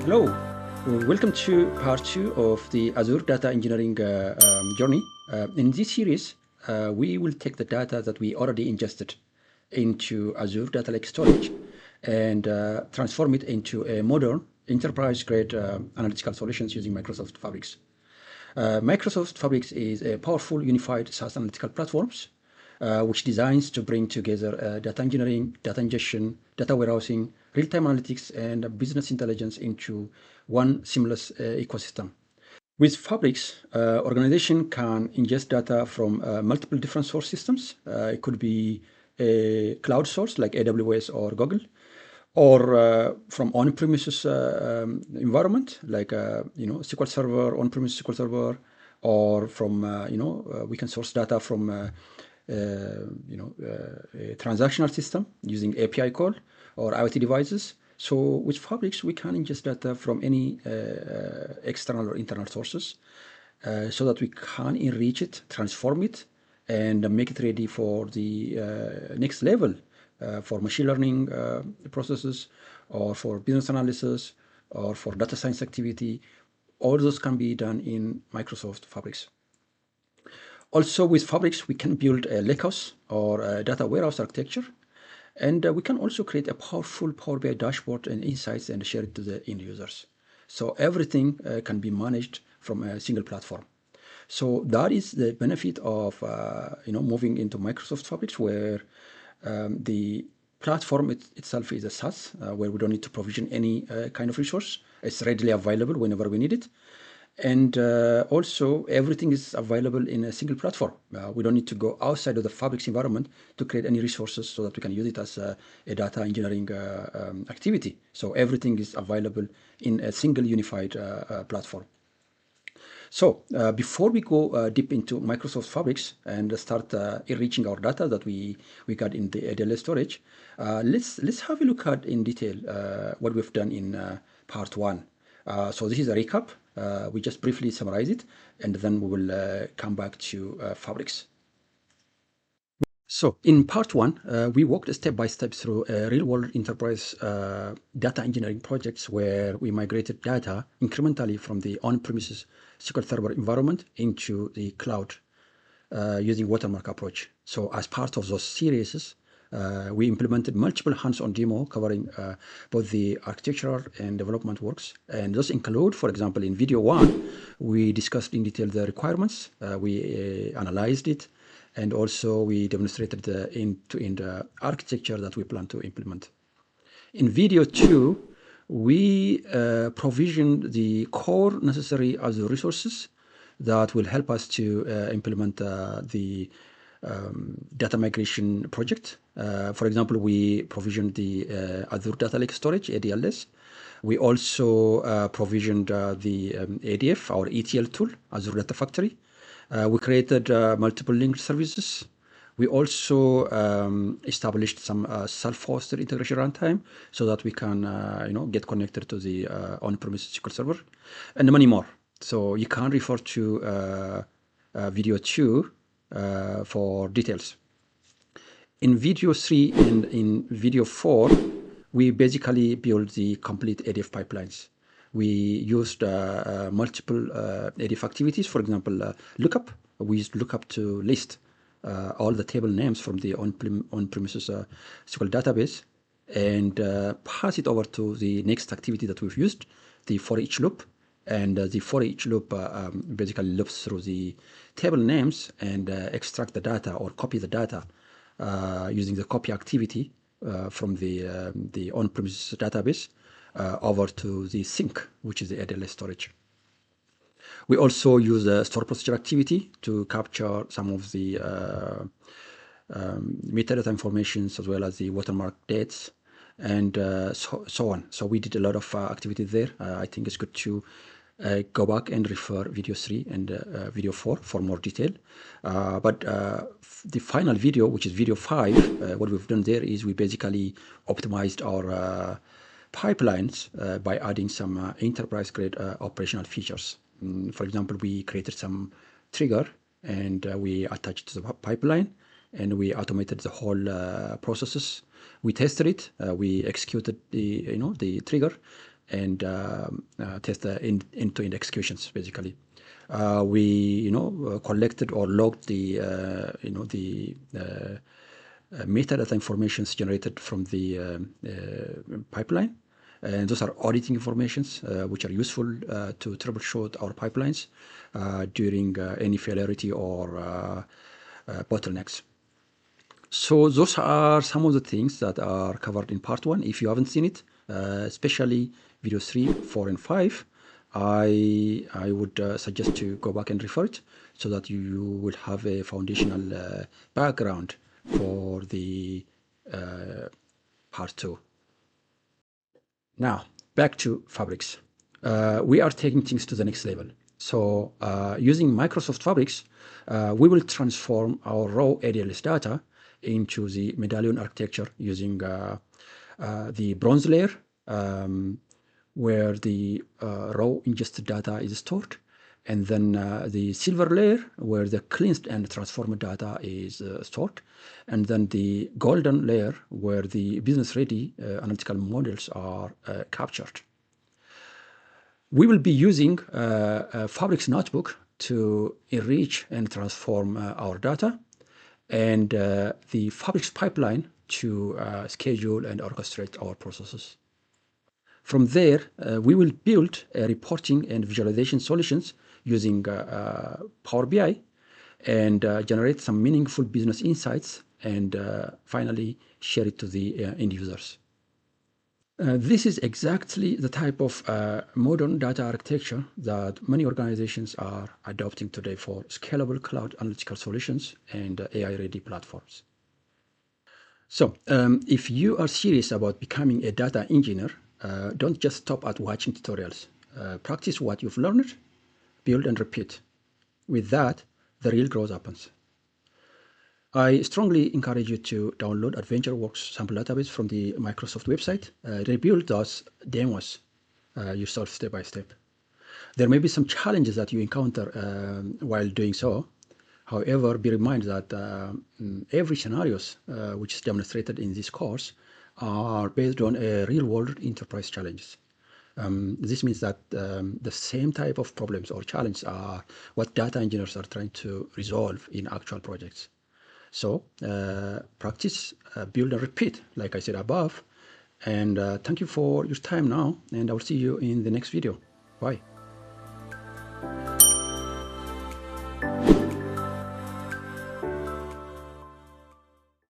Hello, welcome to part 2 of the Azure Data Engineering journey. In this series, we will take the data that we already ingested into Azure Data Lake Storage and transform it into a modern enterprise-grade analytical solutions using Microsoft Fabrics. Microsoft Fabrics is a powerful unified SaaS analytical platforms which designs to bring together data engineering, data ingestion, data warehousing, real-time analytics, and business intelligence into one seamless ecosystem. With Fabrics, organization can ingest data from multiple different source systems. It could be a cloud source like AWS or Google, or from on-premises environment like SQL Server, on-premise SQL Server, or from we can source data from a transactional system using API call or IoT devices. So with Fabrics, we can ingest data from any external or internal sources so that we can enrich it, transform it, and make it ready for the next level for machine learning processes, or for business analysis, or for data science activity. All those can be done in Microsoft Fabrics. Also with Fabrics, we can build a Lakehouse or a data warehouse architecture. And we can also create a powerful Power BI dashboard and insights and share it to the end users. So everything can be managed from a single platform. So that is the benefit of moving into Microsoft Fabrics, where the platform itself is a SaaS, where we don't need to provision any kind of resource. It's readily available whenever we need it. And also everything is available in a single platform. We don't need to go outside of the Fabrics environment to create any resources so that we can use it as a data engineering activity. So everything is available in a single unified platform. So before we go deep into Microsoft Fabrics and start enriching our data that we got in the ADLS storage, let's have a look at in detail what we've done in part 1. So this is a recap. We just briefly summarize it, and then we will come back to Fabrics. So in part 1, we walked step by step through real-world enterprise data engineering projects where we migrated data incrementally from the on-premises SQL Server environment into the cloud using watermark approach. So as part of those series, we implemented multiple hands-on demo covering both the architectural and development works. And those include, for example, in video 1, we discussed in detail the requirements, we analyzed it, and also we demonstrated the end-to-end architecture that we plan to implement. In video 2, we provisioned the core necessary Azure resources that will help us to implement the data migration project. For example, we provisioned the Azure Data Lake Storage, ADLS. We also provisioned the ADF, our ETL tool, Azure Data Factory. We created multiple linked services. We also established some self-hosted integration runtime so that we can get connected to the on-premise SQL Server, and many more. So you can refer to video 2 for details. In video 3 and in video 4, we basically built the complete ADF pipelines. We used multiple ADF activities. For example, lookup. We used lookup to list all the table names from the on-premises SQL database and pass it over to the next activity that we've used, the for each loop. And the for each loop basically loops through the table names and extract the data or copy the data using the copy activity from the on-premises database over to the sink, which is the ADLS storage. We also use the store procedure activity to capture some of the metadata informations as well as the watermark dates and so on. So we did a lot of activity there. I think it's good to go back and refer video 3 and video 4 for more detail. But the final video, which is video 5, what we've done there is we basically optimized our pipelines by adding some enterprise-grade operational features. For example, we created some trigger and we attached to the pipeline, and we automated the whole processes. We tested it. We executed the trigger, and test the end-to-end executions basically. We collected or logged the metadata informations generated from the pipeline. And those are auditing informations which are useful to troubleshoot our pipelines during any failure or bottlenecks. So those are some of the things that are covered in part 1. If you haven't seen it, especially video 3, 4, and 5, I would suggest to go back and refer it so that you will have a foundational background for the part 2. Now, back to Fabrics. We are taking things to the next level. So using Microsoft Fabrics, we will transform our raw ADLS data into the Medallion architecture using the bronze layer, where the raw ingested data is stored, and then the silver layer, where the cleansed and transformed data is stored, and then the golden layer, where the business-ready analytical models are captured. We will be using Fabrics Notebook to enrich and transform our data, and the Fabrics pipeline to schedule and orchestrate our processes. From there, we will build reporting and visualization solutions using Power BI and generate some meaningful business insights, and finally share it to the end users. This is exactly the type of modern data architecture that many organizations are adopting today for scalable cloud analytical solutions and AI-ready platforms. So if you are serious about becoming a data engineer, don't just stop at watching tutorials. Practice what you've learned, build and repeat. With that, the real growth happens. I strongly encourage you to download AdventureWorks sample database from the Microsoft website. Rebuild those demos yourself step by step. There may be some challenges that you encounter while doing so. However, be reminded that every scenarios which is demonstrated in this course are based on a real-world enterprise challenges. This means that the same type of problems or challenges are what data engineers are trying to resolve in actual projects. So practice, build and repeat, like I said above. And thank you for your time now, and I will see you in the next video. Bye.